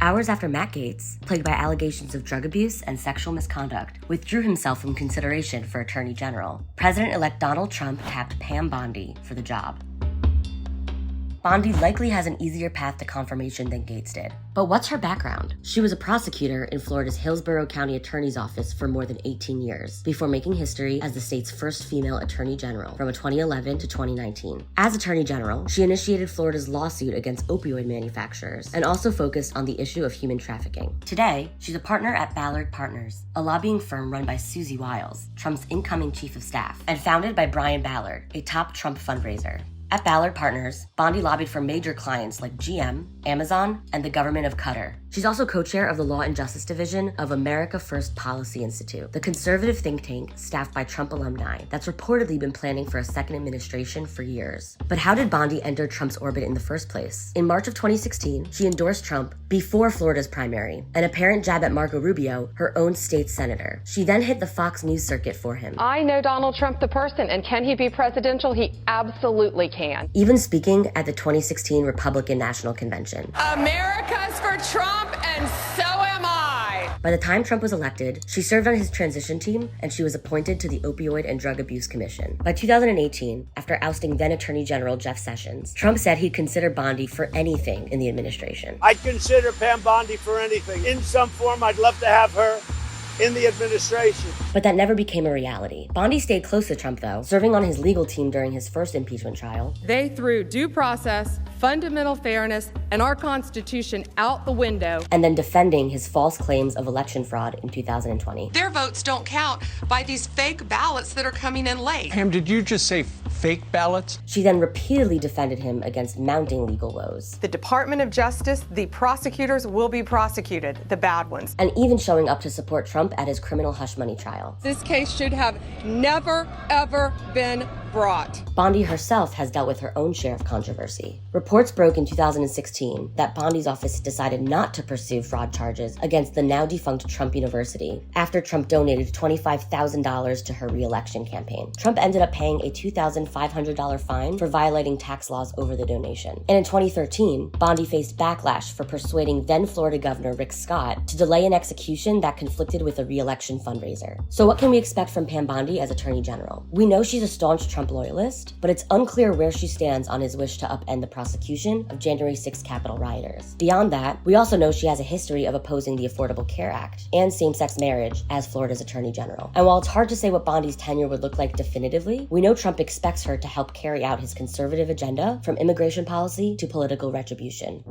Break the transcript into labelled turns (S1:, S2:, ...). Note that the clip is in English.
S1: Hours after Matt Gaetz, plagued by allegations of drug abuse and sexual misconduct, withdrew himself from consideration for Attorney General, President-elect Donald Trump tapped Pam Bondi for the job. Bondi likely has an easier path to confirmation than Gaetz did. But what's her background? She was a prosecutor in Florida's Hillsborough County Attorney's Office for more than 18 years, before making history as the state's first female Attorney General from 2011 to 2019. As Attorney General, she initiated Florida's lawsuit against opioid manufacturers and also focused on the issue of human trafficking. Today, she's a partner at Ballard Partners, a lobbying firm run by Susie Wiles, Trump's incoming chief of staff, and founded by Brian Ballard, a top Trump fundraiser. At Ballard Partners, Bondi lobbied for major clients like GM, Amazon, and the government of Qatar. She's also co-chair of the Law and Justice Division of America First Policy Institute, the conservative think tank staffed by Trump alumni that's reportedly been planning for a second administration for years. But how did Bondi enter Trump's orbit in the first place? In March of 2016, she endorsed Trump before Florida's primary, an apparent jab at Marco Rubio, her own state senator. She then hit the Fox News circuit for him.
S2: I know Donald Trump the person, and can he be presidential? He absolutely can.
S1: Even speaking at the 2016 Republican National Convention.
S2: America's for Trump, and so am I.
S1: By the time Trump was elected, she served on his transition team, and she was appointed to the Opioid and Drug Abuse Commission. By 2018, after ousting then Attorney General Jeff Sessions, Trump said he'd consider Bondi for anything in the administration.
S3: I'd consider Pam Bondi for anything. In some form, I'd love to have her in the administration.
S1: But that never became a reality. Bondi stayed close to Trump, though, serving on his legal team during his first impeachment trial.
S2: They threw due process, fundamental fairness, and our Constitution out the window.
S1: And then defending his false claims of election fraud in 2020.
S4: Their votes don't count by these fake ballots that are coming in late.
S5: Pam, did you just say fake ballots?
S1: She then repeatedly defended him against mounting legal woes.
S2: The Department of Justice, the prosecutors will be prosecuted, the bad ones.
S1: And even showing up to support Trump at his criminal hush money trial.
S2: This case should have never, ever been brought.
S1: Bondi herself has dealt with her own share of controversy. Reports broke in 2016 that Bondi's office decided not to pursue fraud charges against the now defunct Trump University after Trump donated $25,000 to her re-election campaign. Trump ended up paying a $2,500 fine for violating tax laws over the donation. And in 2013, Bondi faced backlash for persuading then Florida Governor Rick Scott to delay an execution that conflicted with a re-election fundraiser. So what can we expect from Pam Bondi as Attorney General? We know she's a staunch Trump loyalist, but it's unclear where she stands on his wish to upend the prosecution of January 6th Capitol rioters. Beyond that, we also know she has a history of opposing the Affordable Care Act and same-sex marriage as Florida's Attorney General. And while it's hard to say what Bondi's tenure would look like definitively, we know Trump expects her to help carry out his conservative agenda from immigration policy to political retribution.